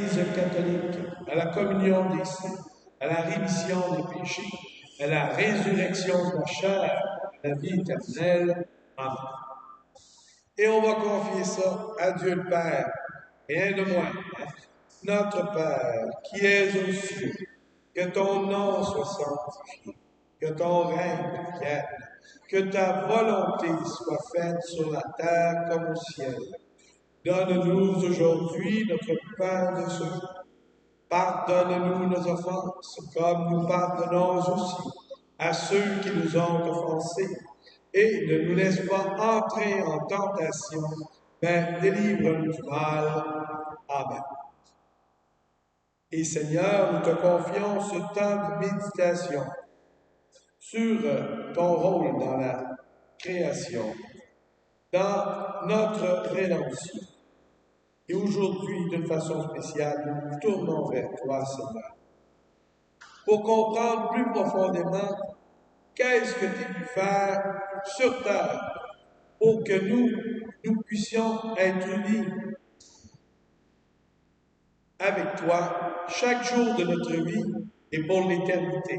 l'Église catholique, à la communion des saints, à la rémission des péchés, à la résurrection de la chair, à la vie éternelle. Amen. Et on va confier ça à Dieu le Père, rien de moins. Notre Père, qui es aux cieux, que ton nom soit sanctifié, que ton règne vienne, que ta volonté soit faite sur la terre comme au ciel. Donne-nous aujourd'hui notre pain de ce jour. Pardonne-nous nos offenses, comme nous pardonnons aussi à ceux qui nous ont offensés. Et ne nous laisse pas entrer en tentation, mais délivre-nous du mal. Amen. Et Seigneur, nous te confions ce temps de méditation sur ton rôle dans la création, dans notre rédemption. Et aujourd'hui, d'une façon spéciale, nous nous tournons vers toi, Seigneur, pour comprendre plus profondément qu'est-ce que tu es venu faire sur terre pour que nous puissions être unis avec toi chaque jour de notre vie et pour l'éternité.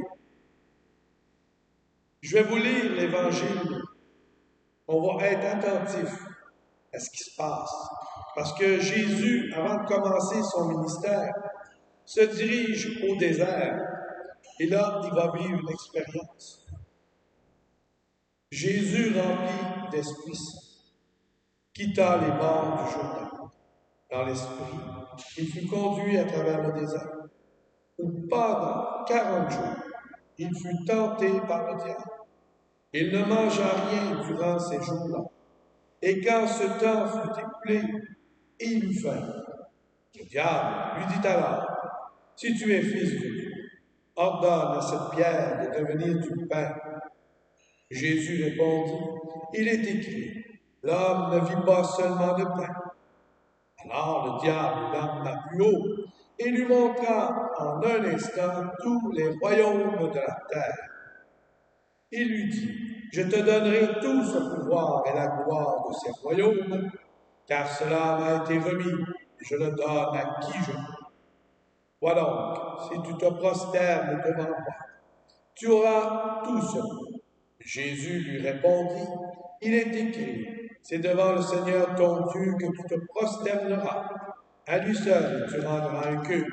Je vais vous lire l'Évangile. On va être attentif à ce qui se passe. Parce que Jésus, avant de commencer son ministère, se dirige au désert. Et là, il va vivre une expérience. Jésus, rempli d'Esprit Saint, quitta les bords du Jourdain. Dans l'Esprit, il fut conduit à travers le désert, où pendant 40 jours, il fut tenté par le diable. Il ne mangea rien durant ces jours-là. Et quand ce temps fut écoulé, il eut faim. Le diable lui dit alors, « Si tu es fils de Dieu, ordonne à cette pierre de devenir du pain. » Jésus répondit, « Il est écrit, l'homme ne vit pas seulement de pain. » Alors le diable l'emmena plus haut et lui montra en un instant tous les royaumes de la terre. Il lui dit, « Je te donnerai tout ce pouvoir et la gloire de ces royaumes, car cela m'a été remis, et je le donne à qui je veux. Voilà donc, si tu te prosternes devant moi, tu auras tout cela. » Jésus lui répondit, « Il est écrit, c'est devant le Seigneur ton Dieu que tu te prosterneras. À lui seul tu rendras un culte. »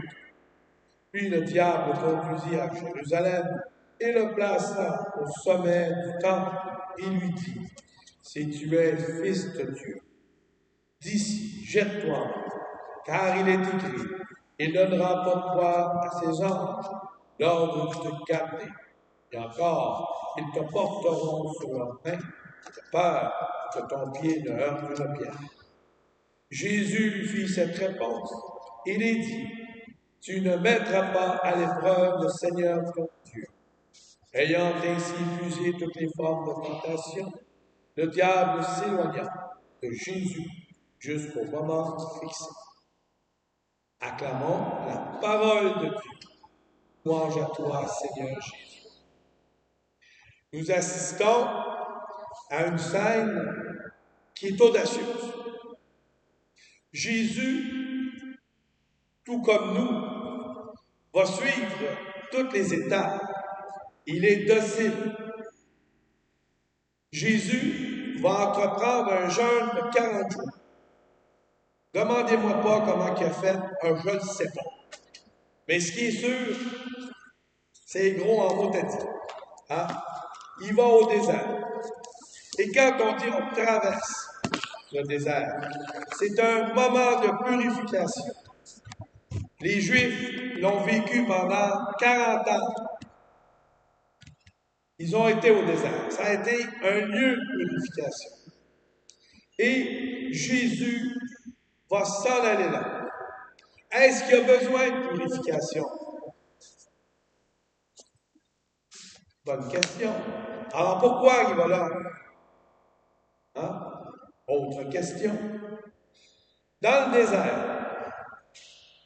Puis le diable le conduisit à Jérusalem et le plaça au sommet du temple et lui dit, « Si tu es fils de Dieu, d'ici, jette-toi, car il est écrit, il donnera pour toi à ses anges l'ordre de te garder. Et encore, ils te porteront sur leurs mains, de peur que ton pied ne heurte une pierre. » Jésus lui fit cette réponse. Il est dit, « Tu ne mettras pas à l'épreuve le Seigneur ton Dieu. » Ayant ainsi fusé toutes les formes de tentation, le diable s'éloigna de Jésus jusqu'au moment fixé. Acclamons la parole de Dieu. Louange à toi, Seigneur Jésus. Nous assistons à une scène qui est audacieuse. Jésus, tout comme nous, va suivre toutes les étapes. Il est docile. Jésus va entreprendre un jeûne de 40 jours. Demandez-moi pas comment il a fait, je ne le sais pas. Mais ce qui est sûr, c'est gros en mots à dire. Hein? Il va au désert. Et quand on dit on traverse le désert, c'est un moment de purification. Les Juifs l'ont vécu pendant 40 ans. Ils ont été au désert. Ça a été un lieu de purification. Et Jésus va s'en aller là. Est-ce qu'il y a besoin de purification? Bonne question. Alors pourquoi il va là? Hein? Autre question. Dans le désert,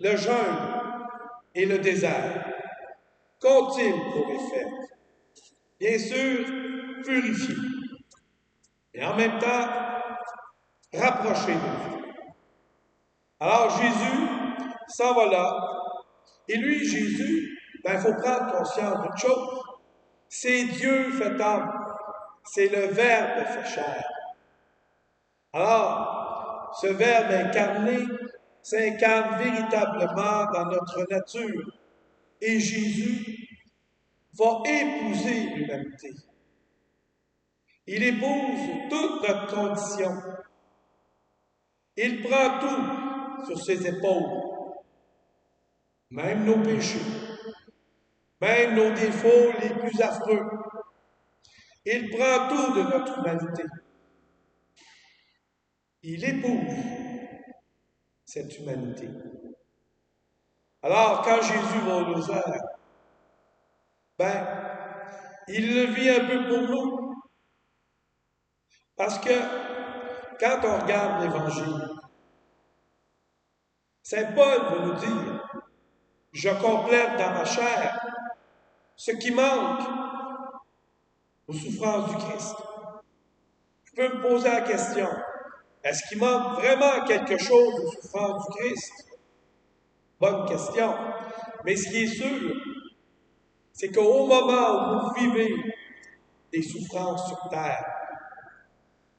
le jeûne et le désert qu'ont-ils pour effet? Bien sûr, purifier. Et en même temps, rapprocher de Dieu. Alors Jésus s'en va là. Et lui, Jésus, il faut prendre conscience d'une chose. C'est Dieu fait homme. C'est le Verbe fait chair. Alors, ce Verbe incarné s'incarne véritablement dans notre nature. Et Jésus va épouser l'humanité. Il épouse toute notre condition. Il prend tout sur ses épaules, même nos péchés, même nos défauts les plus affreux. Il prend tout de notre humanité. Il épouse cette humanité. Alors, quand Jésus va au désert, il le vit un peu pour nous. Parce que quand on regarde l'Évangile, Saint Paul va nous dire, je complète dans ma chair ce qui manque aux souffrances du Christ. Je peux me poser la question, est-ce qu'il manque vraiment quelque chose aux souffrances du Christ? Bonne question. Mais ce qui est sûr, c'est qu'au moment où vous vivez des souffrances sur terre,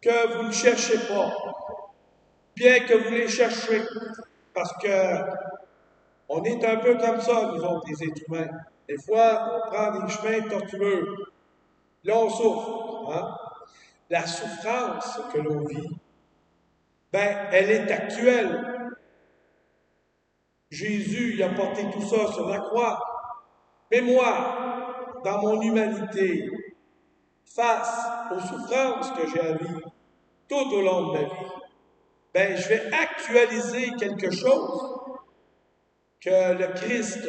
que vous ne cherchez pas, bien que vous les cherchez, parce que on est un peu comme ça, nous autres, les êtres humains. Des fois, on prend des chemins tortueux. Là, on souffre. Hein? La souffrance que l'on vit, elle est actuelle. Jésus, il a porté tout ça sur la croix. Mais moi, dans mon humanité, face aux souffrances que j'ai à vivre tout au long de ma vie, je vais actualiser quelque chose que le Christ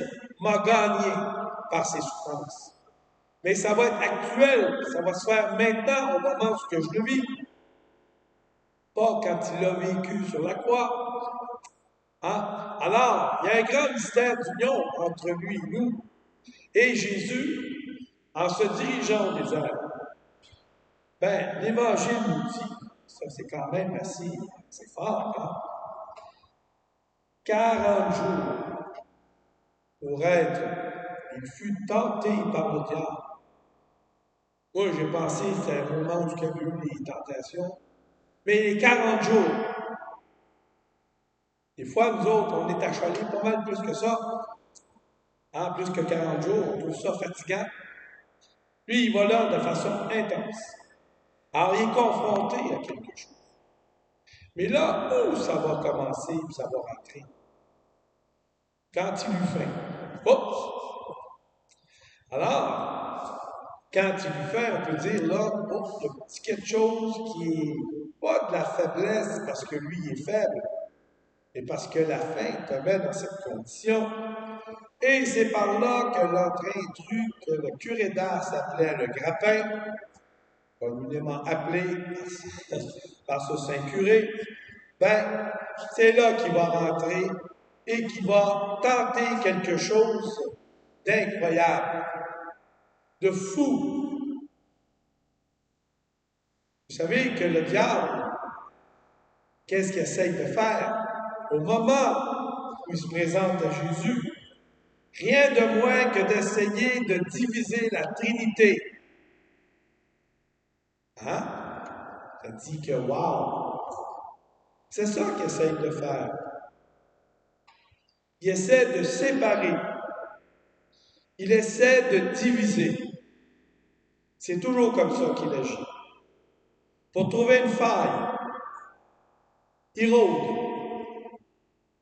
m'a gagné par ses souffrances. Mais ça va être actuel, ça va se faire maintenant, au moment où je le vis. Pas quand il l'a vécu sur la croix. Hein? Alors, il y a un grand mystère d'union entre lui et nous. Et Jésus, en se dirigeant au désert, l'Évangile nous dit, ça c'est quand même assez fort, hein? 40 jours pour être, il fut tenté par le diable. Moi, j'ai pensé que c'était un moment où il y avait eu les tentations. Mais les 40 jours, des fois, nous autres, on est achalés pas mal plus que ça. Hein, plus que 40 jours, on trouve ça fatigant. Lui, il va là de façon intense. Alors, il est confronté à quelque chose. Mais là où ça va commencer, ça va rentrer, quand il eut faim. Oups! Alors, quand il eut faim, on peut dire là, il y a quelque chose qui est pas de la faiblesse parce que lui est faible, mais parce que la faim te met dans cette condition. Et c'est par là que notre intrus, que le curé d'Ars s'appelait le grappin, communément appelé par ce saint curé, c'est là qu'il va rentrer et qu'il va tenter quelque chose d'incroyable, de fou. Vous savez que le diable, qu'est-ce qu'il essaye de faire? Au moment où il se présente à Jésus, rien de moins que d'essayer de diviser la Trinité. Hein? Ça dit que, wow! C'est ça qu'il essaye de faire. Il essaie de séparer. Il essaie de diviser. C'est toujours comme ça qu'il agit. Pour trouver une faille, il rôde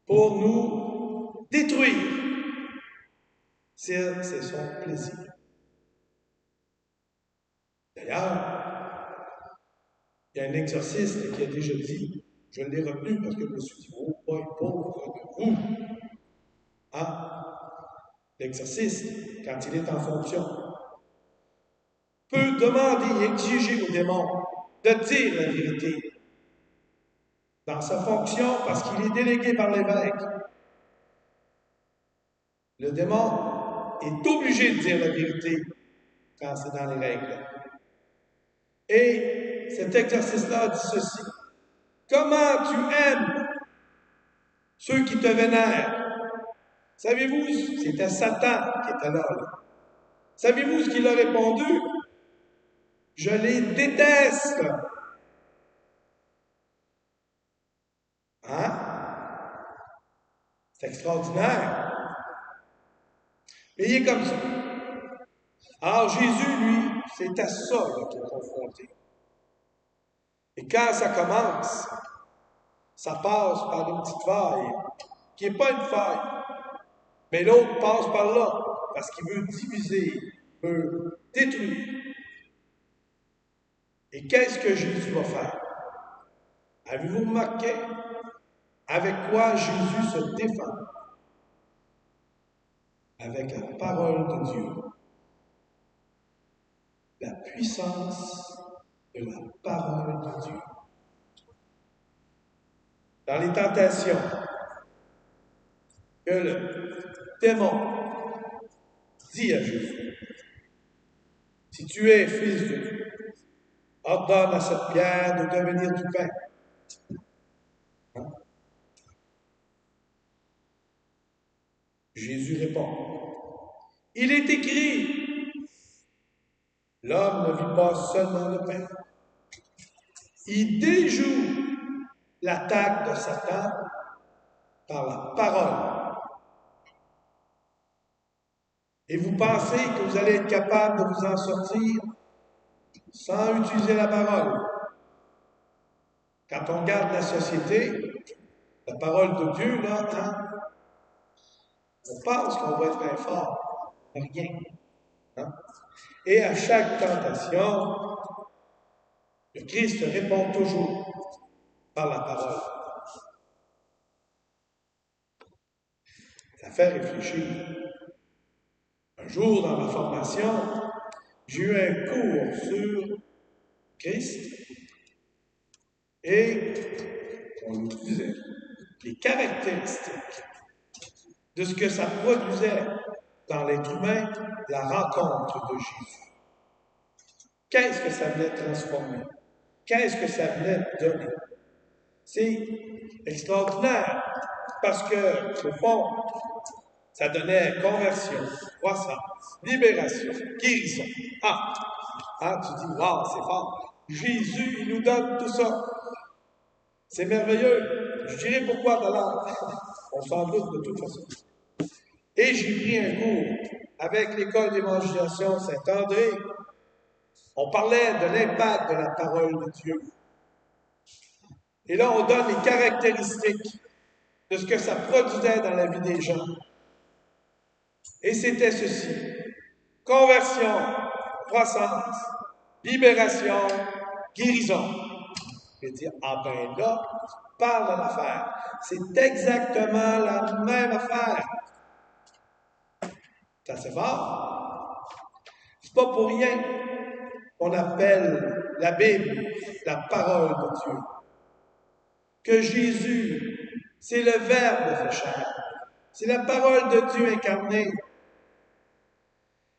pour nous détruire. C'est son plaisir. D'ailleurs, il y a un exorciste qui a déjà dit, je l'ai retenu parce que je me suis dit, oh, pas pauvre de vous. Hein? L'exorciste, quand il est en fonction, peut demander et exiger au démon de dire la vérité dans sa fonction parce qu'il est délégué par l'évêque. Le démon est obligé de dire la vérité quand c'est dans les règles. Et cet exercice-là dit ceci. Comment tu aimes ceux qui te vénèrent? Savez-vous, c'était Satan qui était là. Savez-vous ce qu'il a répondu? Je les déteste. Hein? C'est extraordinaire. Mais il est comme ça. Alors Jésus, lui, c'est à ça qu'il est confronté. Et quand ça commence, ça passe par une petite faille, qui n'est pas une faille, mais l'autre passe par là, parce qu'il veut diviser, veut détruire. Et qu'est-ce que Jésus va faire? Avez-vous remarqué avec quoi Jésus se défend? Avec la parole de Dieu. La puissance de la parole de Dieu. Dans les tentations que le démon dit à Jésus, si tu es fils de Dieu, ordonne à cette pierre de devenir du pain. Hein? Jésus répond, il est écrit, l'homme ne vit pas seulement de pain. Il déjoue l'attaque de Satan par la parole. Et vous pensez que vous allez être capable de vous en sortir sans utiliser la parole. Quand on regarde la société, la parole de Dieu, là, hein, on pense qu'on va être très fort, mais rien. Hein? Et à chaque tentation, le Christ répond toujours par la parole. Ça fait réfléchir. Un jour, dans ma formation, j'ai eu un cours sur Christ et on nous disait les caractéristiques de ce que ça produisait dans l'être humain, la rencontre de Jésus. Qu'est-ce que ça venait transformer? Qu'est-ce que ça venait donner? C'est extraordinaire parce que, au fond, ça donnait conversion, croissance, libération, guérison. Tu dis, waouh, c'est fort. Jésus, il nous donne tout ça. C'est merveilleux. Je dirais pourquoi d'abord. On s'en doute de toute façon. Et j'ai pris un cours avec l'école d'évangélisation Saint-André. On parlait de l'impact de la parole de Dieu. Et là, on donne les caractéristiques de ce que ça produisait dans la vie des gens. Et c'était ceci. Conversion, croissance, libération, guérison. Je vais dire, ah ben là, parle de l'affaire. C'est exactement la même affaire. Ça c'est fort. C'est pas pour rien qu'on appelle la Bible la parole de Dieu. Que Jésus, c'est le Verbe fait chair. C'est la parole de Dieu incarnée.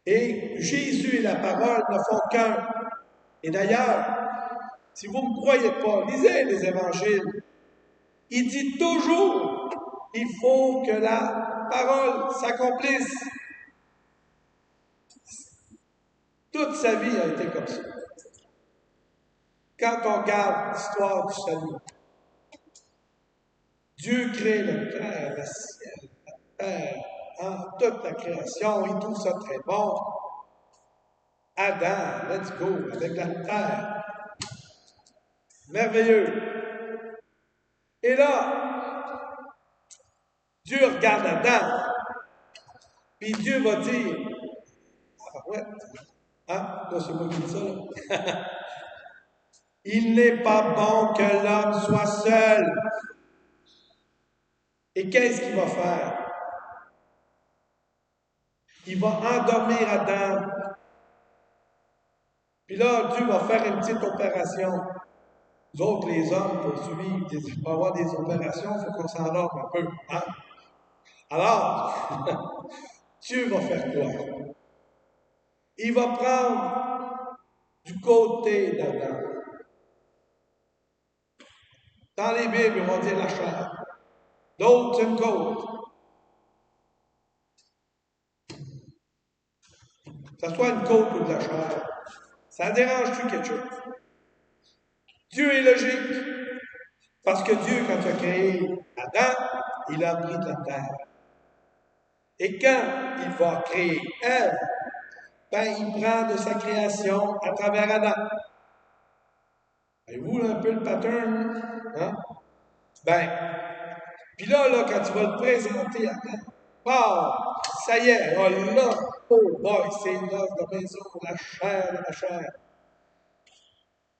Et Jésus et la parole ne font qu'un. Et d'ailleurs, si vous ne me croyez pas, lisez les évangiles. Il dit toujours, il faut que la parole s'accomplisse. Toute sa vie a été comme ça. Quand on regarde l'histoire du salut, Dieu crée le terre, le ciel, la terre, toute la création, il trouve ça très bon. Adam, let's go, avec la terre. Merveilleux. Et là, Dieu regarde Adam, puis Dieu va dire, ouais, là, c'est moi qui dis ça, là. Il n'est pas bon que l'homme soit seul. Et qu'est-ce qu'il va faire? Il va endormir Adam. Puis là, Dieu va faire une petite opération. Nous autres, les hommes, pour pour avoir des opérations, il faut qu'on s'endorme un peu. Hein? Alors, Dieu va faire quoi? Il va prendre du côté d'Adam. Dans les Bibles, on va dire la chair. D'autres, une côte. que ce soit une côte ou de la chair, ça dérange-tu quelque chose? Dieu est logique, parce que Dieu, quand il a créé Adam, il a pris de la terre. Et quand il va créer Ève, ben, il prend de sa création à travers Adam. Voyez-vous un peu le pattern? Hein? Ben, puis là, quand tu vas le présenter à Adam, wow, ça y est, oh là, oh boy, c'est l'œuvre de maison, la chair de la chair.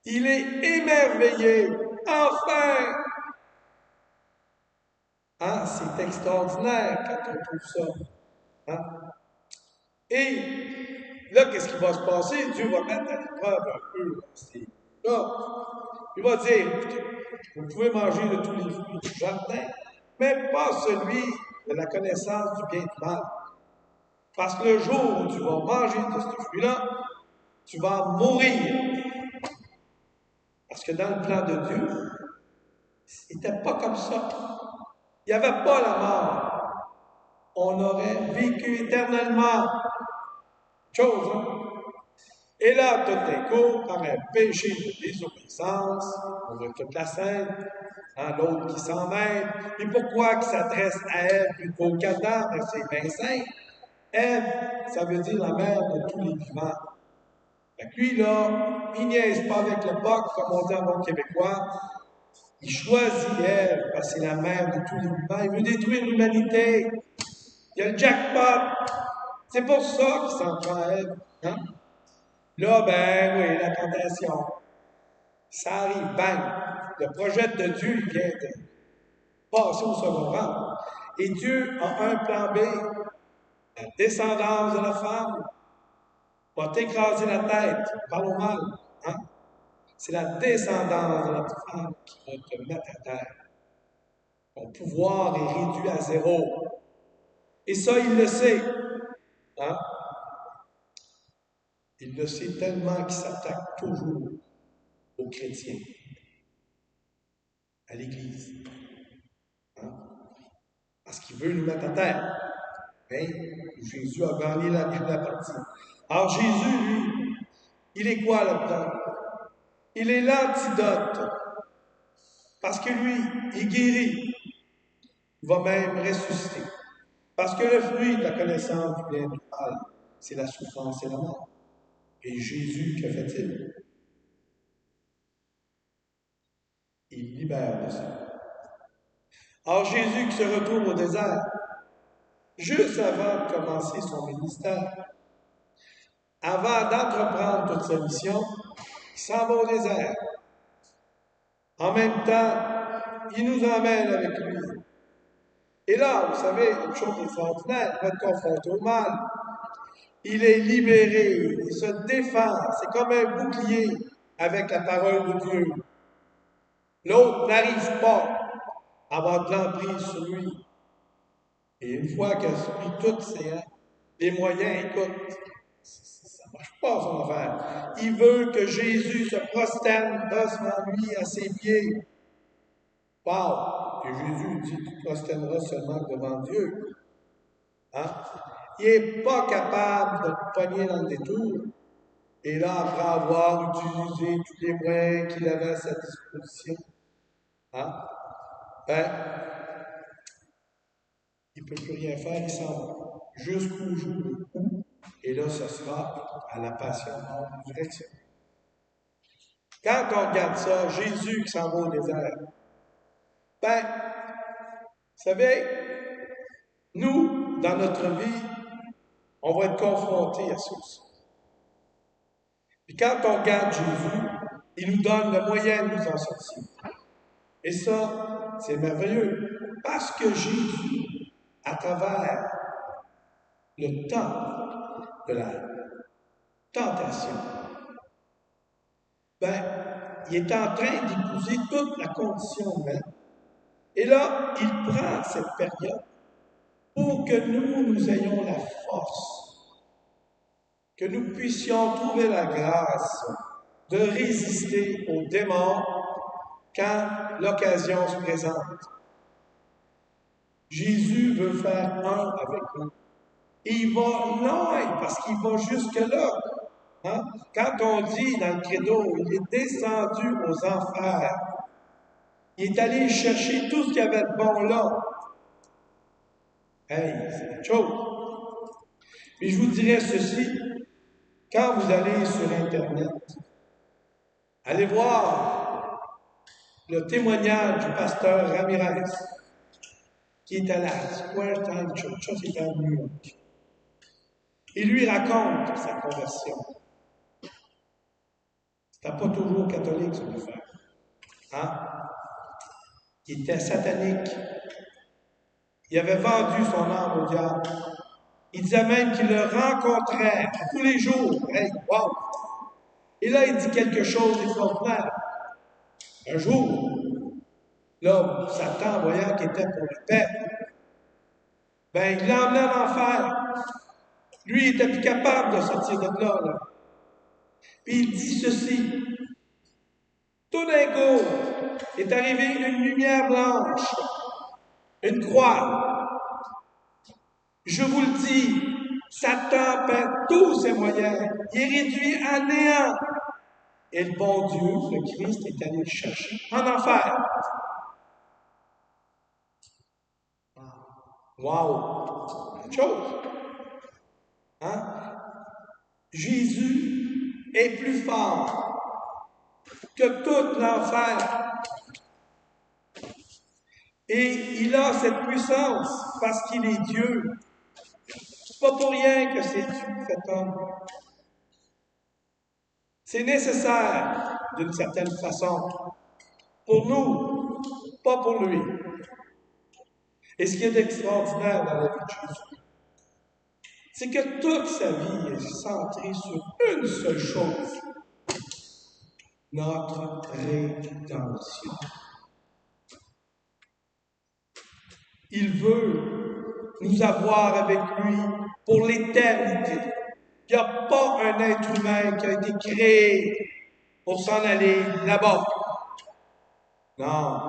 Il est émerveillé. Enfin! Hein? C'est extraordinaire quand on trouve ça. Hein? Et là, qu'est-ce qui va se passer? Dieu va mettre à l'épreuve un peu. Là, il va dire, écoutez, vous pouvez manger de tous les fruits du jardin, mais pas celui de la connaissance du bien et du mal. Parce que le jour où tu vas manger de ce fruit-là, tu vas mourir. Parce que dans le plan de Dieu, c'était pas comme ça. Il n'y avait pas la mort. On aurait vécu éternellement. Chose, hein? Et là, tout d'un coup, par un péché de désobéissance, on voit toute la scène, hein, l'autre qui s'en mêle. Et pourquoi il s'adresse à Ève plutôt qu'Adam, verset 25? Ève, ça veut dire la mère de tous les vivants. Fait que lui, là, il niaise pas avec le boc, comme on dit en bon québécois. Il choisit Ève parce que c'est la mère de tous les vivants. Il veut détruire l'humanité. Il y a le jackpot. C'est pour ça qu'il s'en prend à Ève. Hein? Là, ben oui, la tentation. Ça arrive, bang. Le projet de Dieu, il vient de passer au second rang. Et Dieu a un plan B. La descendance de la femme va t'écraser la tête. Parlons mal. Hein? C'est la descendance de la femme qui va te mettre à terre. Ton pouvoir est réduit à zéro. Et ça, il le sait. Hein? Il le sait tellement qu'il s'attaque toujours aux chrétiens, à l'Église. Hein? Parce qu'il veut nous mettre à terre. Hein? Jésus a gagné la partie. Alors Jésus, lui, il est quoi là-dedans? Il est l'antidote. Parce que lui, il guérit. Il va même ressusciter. Parce que le fruit de la connaissance du bien et du mal, c'est la souffrance et la mort. Et Jésus, que fait-il? Il libère de ça. Alors Jésus qui se retrouve au désert, juste avant de commencer son ministère, avant d'entreprendre toute sa mission, il s'en va au désert. En même temps, il nous emmène avec lui. Et là, vous savez, une chose extraordinaire, il va être confronté au mal. Il est libéré, il se défend, c'est comme un bouclier avec la parole de Dieu. L'autre n'arrive pas à avoir de l'emprise sur lui. Et une fois qu'il a pris tous les moyens, écoute, ça ne marche pas son affaire. Il veut que Jésus se prosterne devant lui à ses pieds. Wow! Et Jésus dit, tu te prosterneras seulement devant Dieu. Hein? Il n'est pas capable de te pogner dans le détour. Et là, après avoir utilisé tous les moyens qu'il avait à sa disposition, hein? Ben, il ne peut plus rien faire, il s'en va. Jusqu'au jour où, et là, ce sera à la passion, à la résurrection. Quand on regarde ça, Jésus qui s'en va au désert, ben, vous savez, nous, dans notre vie, on va être confrontés à ça aussi. Puis quand on regarde Jésus, il nous donne le moyen de nous en sortir. Et ça, c'est merveilleux. Parce que Jésus, à travers le temps de la tentation, ben, il est en train d'épouser toute la condition humaine. Et là, il prend cette période pour que nous ayons la force, que nous puissions trouver la grâce de résister aux démons quand l'occasion se présente. Jésus veut faire un avec nous. Et il va loin parce qu'il va jusque-là. Hein? Quand on dit dans le credo, il est descendu aux enfers, il est allé chercher tout ce qu'il y avait de bon là. Hey, c'est autre chose. Mais je vous dirais ceci, quand vous allez sur Internet, allez voir le témoignage du pasteur Ramirez, qui est à la Square Time Church, ça c'est à New York. Il lui raconte sa conversion. C'était pas toujours catholique, son affaire. Hein? Il était satanique. Il avait vendu son âme au diable. Il disait même qu'il le rencontrait tous les jours. Hey, wow! Et là, il dit quelque chose d'extraordinaire. Un jour, là, Satan, voyant qu'il était pour le paix, ben, il l'emmenait en enfer. Lui, il était plus capable de sortir de là. Puis il dit ceci. Tout d'un coup, est arrivée une lumière blanche, une croix. Je vous le dis, Satan perd tous ses moyens. Il est réduit à néant. Et le bon Dieu, le Christ, est allé le chercher en enfer. Wow! Une chose. Hein? Jésus est plus fort que tout l'enfer. Et il a cette puissance parce qu'il est Dieu. C'est pas pour rien que c'est Dieu fait homme. C'est nécessaire d'une certaine façon pour nous, pas pour lui. Et ce qui est extraordinaire dans la vie de Jésus, c'est que toute sa vie est centrée sur une seule chose, notre rédemption. Il veut nous avoir avec lui pour l'éternité. Il n'y a pas un être humain qui a été créé pour s'en aller là-bas. Non,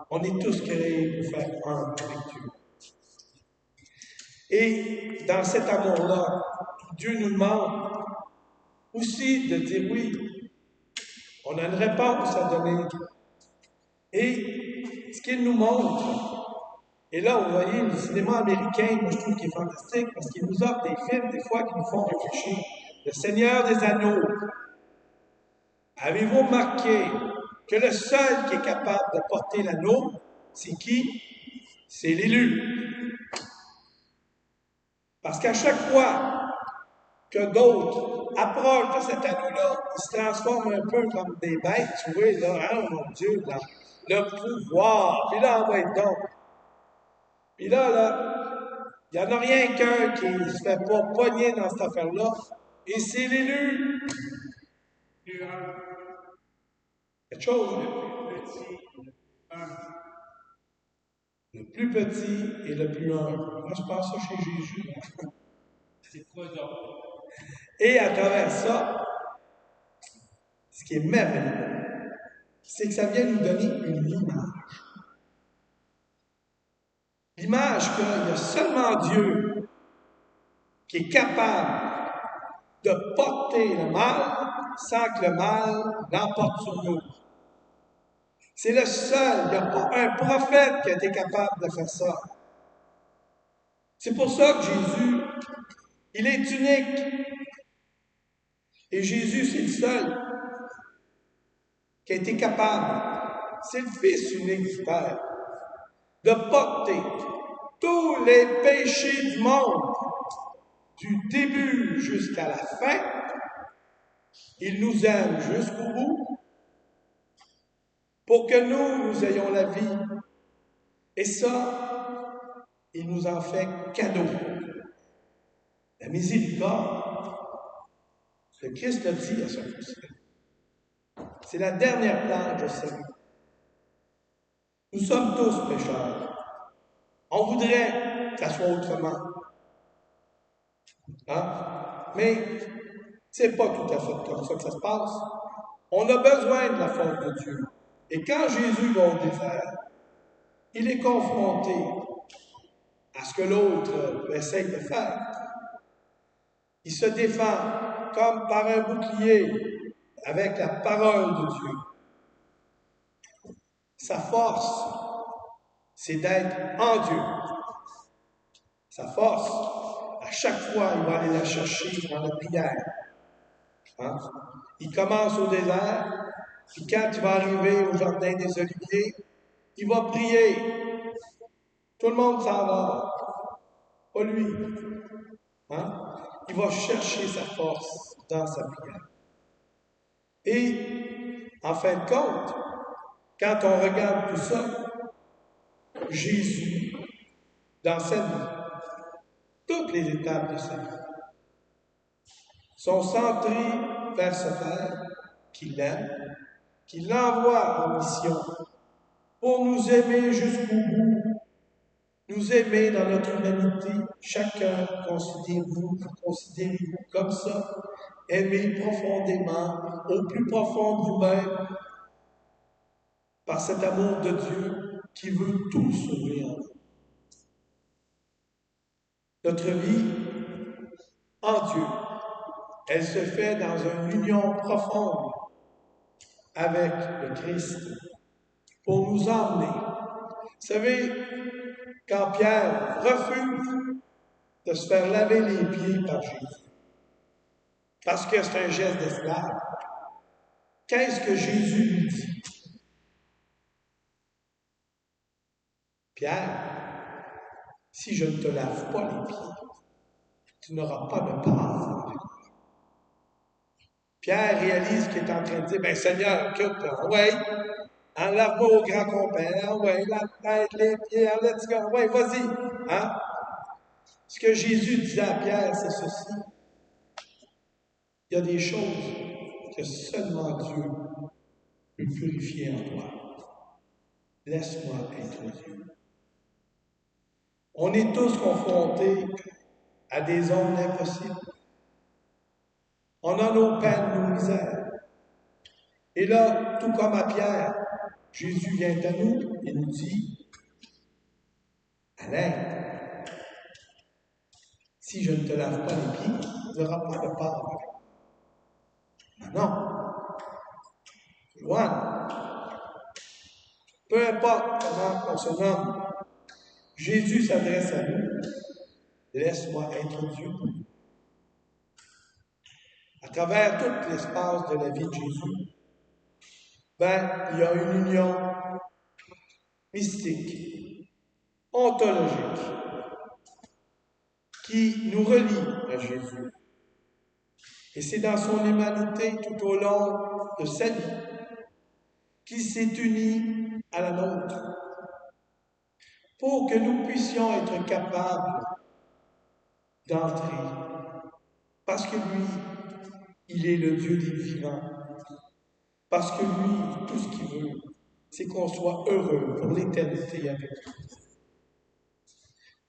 on est tous créés pour faire un avec Dieu. Et dans cet amour-là, Dieu nous demande aussi de dire oui, on a une réponse à donner. Et ce qu'il nous montre, et là, vous voyez, le cinéma américain, moi je trouve qu'il est fantastique parce qu'il nous offre des films, des fois, qui nous font réfléchir. Le Seigneur des Anneaux. Avez-vous remarqué que le seul qui est capable de porter l'anneau, c'est qui? C'est l'élu. Parce qu'à chaque fois que d'autres approchent de cet anneau-là, ils se transforment un peu comme des bêtes, tu vois, là, hein, mon Dieu, là, le pouvoir, puis là, on va être donc. Puis là, il n'y en a rien qu'un qui ne se fait pas pogner dans cette affaire-là, et c'est l'élu. Quelque chose. Le plus petit et le plus humble. Moi, je pense ça chez Jésus. C'est quoi d'autre? Et à travers ça, ce qui est merveilleux, c'est que ça vient nous donner une image. L'image qu'il y a seulement Dieu qui est capable de porter le mal sans que le mal l'emporte sur nous. C'est le seul, il n'y a pas un prophète qui a été capable de faire ça. C'est pour ça que Jésus, il est unique. Et Jésus, c'est le seul qui a été capable, c'est le Fils unique du Père, de porter tous les péchés du monde, du début jusqu'à la fin. Il nous aime jusqu'au bout pour que nous ayons la vie. Et ça, il nous en fait cadeau. La miséricorde, le Christ a dit à son Fils, c'est la dernière planche de salut. Nous sommes tous pécheurs. On voudrait que ça soit autrement. Hein? Mais c'est pas tout à fait comme ça que ça se passe. On a besoin de la force de Dieu. Et quand Jésus va au désert, il est confronté à ce que l'autre essaye de faire. Il se défend comme par un bouclier avec la parole de Dieu. Sa force, c'est d'être en Dieu. Sa force, à chaque fois, il va aller la chercher dans la prière. Hein? Il commence au désert, puis quand il va arriver au jardin des Oliviers, il va prier. Tout le monde s'en va. Pas lui. Hein? Il va chercher sa force dans sa prière. Et, en fin de compte, quand on regarde tout ça, Jésus, dans sa vie, toutes les étapes de sa vie, sont centrées vers ce Père qui l'aime, qui l'envoie en mission pour nous aimer jusqu'au bout, nous aimer dans notre humanité. Chacun, considérez-vous comme ça, aimer profondément, au plus profond de vous-même, par cet amour de Dieu qui veut tout sauver en vous. Notre vie en Dieu, elle se fait dans une union profonde avec le Christ pour nous emmener. Vous savez, quand Pierre refuse de se faire laver les pieds par Jésus, parce que c'est un geste d'esclave, qu'est-ce que Jésus lui dit? Pierre, si je ne te lave pas les pieds, tu n'auras pas de part. Pierre réalise qu'il est en train de dire, ben Seigneur, écoute, ouais, lave-moi au grand compère, ouais, la tête, les pieds, let's go, ouais, vas-y. Hein? Ce que Jésus disait à Pierre, c'est ceci. Il y a des choses que seulement Dieu peut purifier en toi. Laisse-moi être Dieu. On est tous confrontés à des zones impossibles. On a nos peines, nos misères. Et là, tout comme à Pierre, Jésus vient à nous et nous dit, Alain, si je ne te lave pas les pieds, tu n'auras pas de part. Non. Joanne, peu importe comment on se nomme, Jésus s'adresse à nous. Laisse-moi être Dieu. À travers tout l'espace de la vie de Jésus, il y a une union mystique, ontologique, qui nous relie à Jésus. Et c'est dans son humanité tout au long de sa vie qu'il s'est uni à la nôtre pour que nous puissions être capables d'entrer. Parce que lui, il est le Dieu des vivants. Parce que lui, tout ce qu'il veut, c'est qu'on soit heureux pour l'éternité avec lui.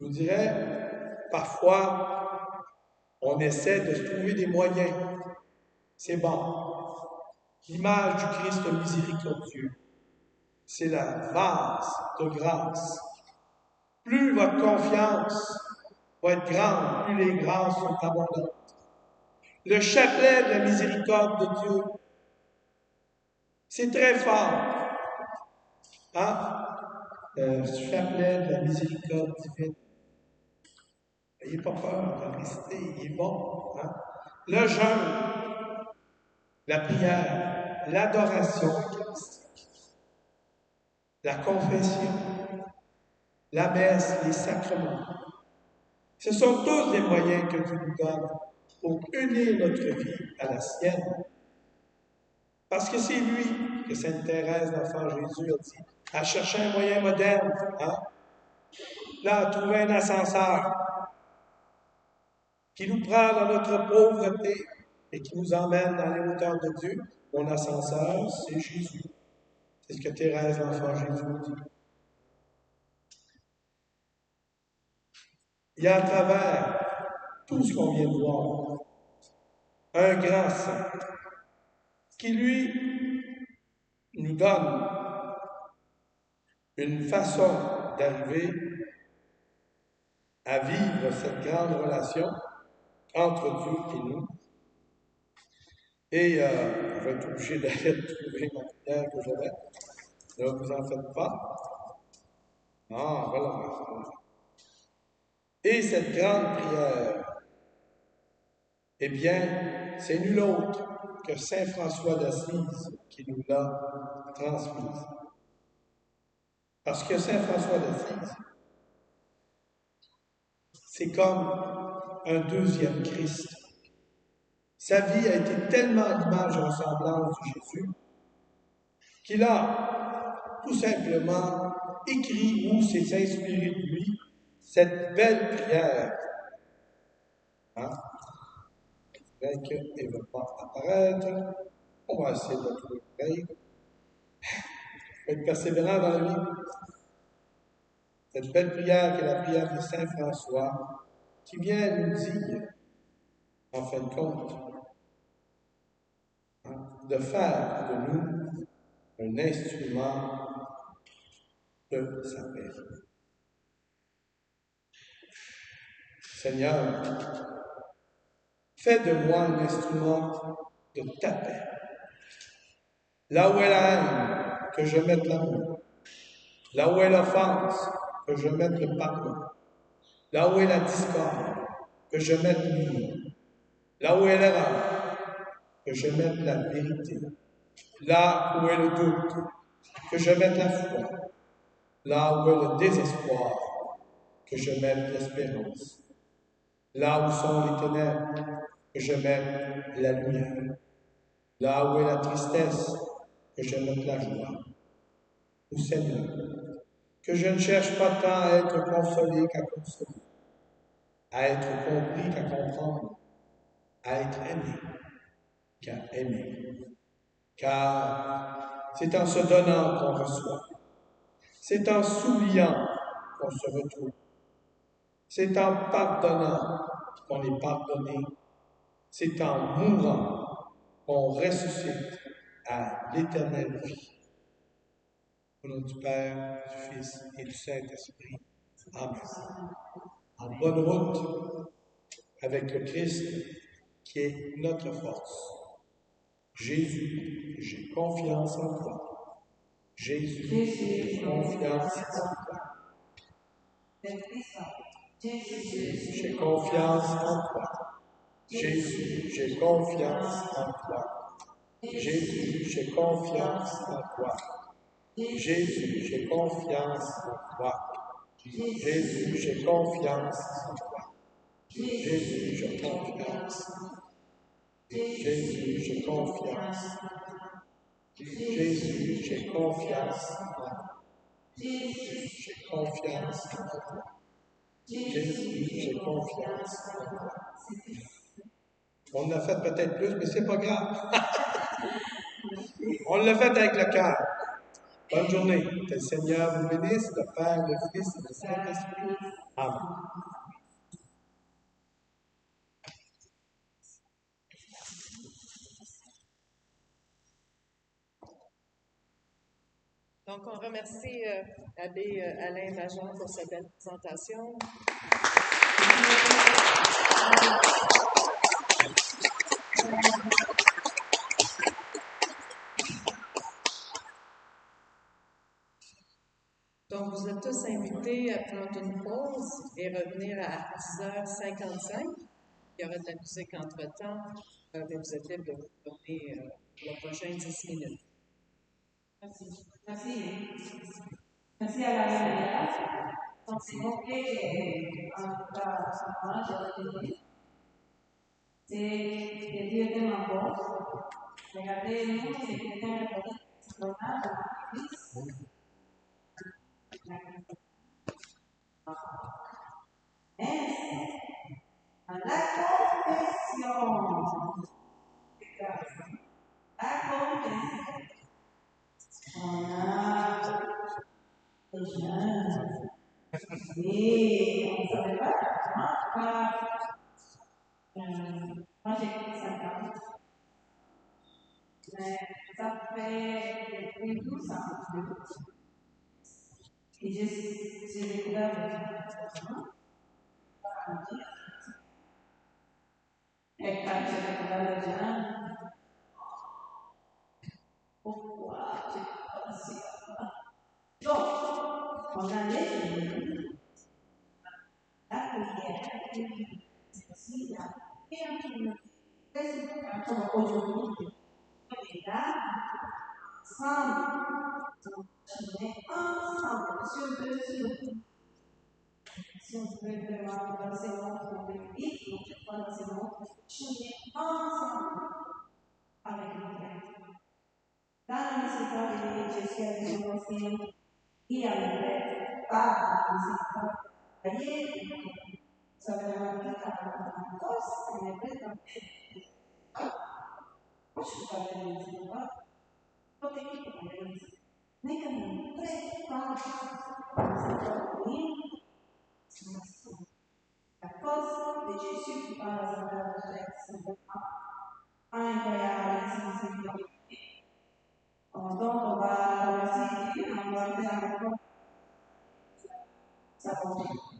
Je vous dirais, parfois, on essaie de se trouver des moyens. C'est bon. L'image du Christ miséricordieux, c'est la vase de grâce. Plus votre confiance va être grande, plus les grâces sont abondantes. Le chapelet de la miséricorde de Dieu, c'est très fort. Hein? Le chapelet de la miséricorde divine. N'ayez pas peur de réciter, il est bon. Hein? Le jeûne, la prière, l'adoration eucharistique, la confession, la messe, les sacrements. Ce sont tous les moyens que Dieu nous donne pour unir notre vie à la sienne. Parce que c'est lui que Sainte Thérèse, l'enfant Jésus, a dit, à chercher un moyen moderne. Hein? Là, à trouver un ascenseur qui nous prend dans notre pauvreté et qui nous emmène dans les hauteurs de Dieu. Mon ascenseur, c'est Jésus. C'est ce que Thérèse, l'enfant Jésus, nous dit. Il y a à travers tout ce qu'on vient de voir un grand saint qui, lui, nous donne une façon d'arriver à vivre cette grande relation entre Dieu et nous. Et je vais être obligé d'aller retrouver ma prière que j'avais. Ne vous en faites pas. Ah, voilà. Et cette grande prière, eh bien, c'est nul autre que Saint François d'Assise qui nous l'a transmise. Parce que Saint François d'Assise, c'est comme un deuxième Christ. Sa vie a été tellement à l'image et ressemblance de Jésus qu'il a tout simplement écrit ou s'est inspiré de lui cette belle prière. Hein? Bien qu'elle ne va pas apparaître, on va essayer de la trouver pareil. Être persévérant dans la vie. Cette belle prière qui est la prière de Saint François, qui vient nous dire, en fin de compte, hein, de faire de nous un instrument de sa paix. Seigneur, fais de moi un instrument de ta paix. Là où est la haine, que je mette l'amour. Là où est l'offense, que je mette le pardon. Là où est la discorde, que je mette l'union. Là où est l'erreur, que je mette la vérité. Là où est le doute, que je mette la foi. Là où est le désespoir, que je mette l'espérance. Là où sont les ténèbres, que je mette la lumière. Là où est la tristesse, que je mette la joie. Ô Seigneur, que je ne cherche pas tant à être consolé qu'à consoler, à être compris qu'à comprendre, à être aimé qu'à aimer. Car c'est en se donnant qu'on reçoit. C'est en s'oubliant qu'on se retrouve. C'est en pardonnant qu'on est pardonné. C'est en mourant qu'on ressuscite à l'éternelle vie. Au nom du Père, du Fils et du Saint-Esprit. Amen. En bonne route avec le Christ qui est notre force. Jésus, j'ai confiance en toi. Jésus, j'ai confiance en toi. Jésus, j'ai confiance en toi. Jésus, j'ai confiance en toi. Jésus, j'ai confiance en toi. Jésus, j'ai confiance en toi. Jésus, j'ai confiance en toi. Jésus, j'ai confiance. Jésus, j'ai confiance. Jésus, j'ai confiance en toi. Jésus, j'ai confiance en toi. Jésus, j'ai confiance en toi. On l'a fait peut-être plus, mais c'est pas grave. On l'a fait avec le cœur. Bonne journée. Que le Seigneur vous bénisse, le Père, le Fils et le Saint-Esprit. Amen. Donc, on remercie l'abbé Alain Majon pour sa belle présentation. Donc, vous êtes tous invités à prendre une pause et revenir à 10h55. Il y aura de la musique entre-temps, mais vous êtes libre de vous donner les prochaines 10 minutes. Merci. Merci. Merci à la média. Donc, s'il vous plaît, c'est le Dieu de ma voix. Regardez, nous, c'est quelqu'un de la confession. La confession. On a des jeunes. Et on ne savait pas. Moi, j'ai 50 ans. Mais ça fait depuis 12 ans. Et j'ai découvert le changement. è carcere da leggere. Pourquoi tu penses donc, on a les la prière, c'est aussi la prière. Insomma, aujourd'hui, on est là, ensemble, on est ensemble, sur si on pouvait vraiment dans ces montres, on peut vivre, donc je crois dans ces montres, on est ensemble avec le Père. Dans la miséricorde de Jésus, avec le Conseil, y avrebbe fatto la misericordia, sapeva la vita una cosa e ne prende poi ci fa la misericordia, poi che come noi camminiamo tre passi, la cosa di Gesù che parla della presenza, anche la misericordia. Dopo va alla siti, non guardiamo sapore.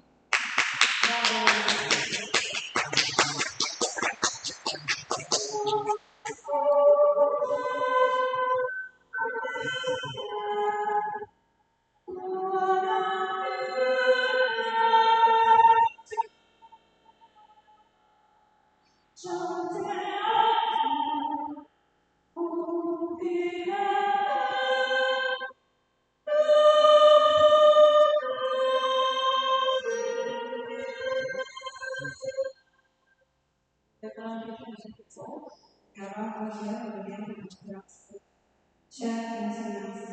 C'è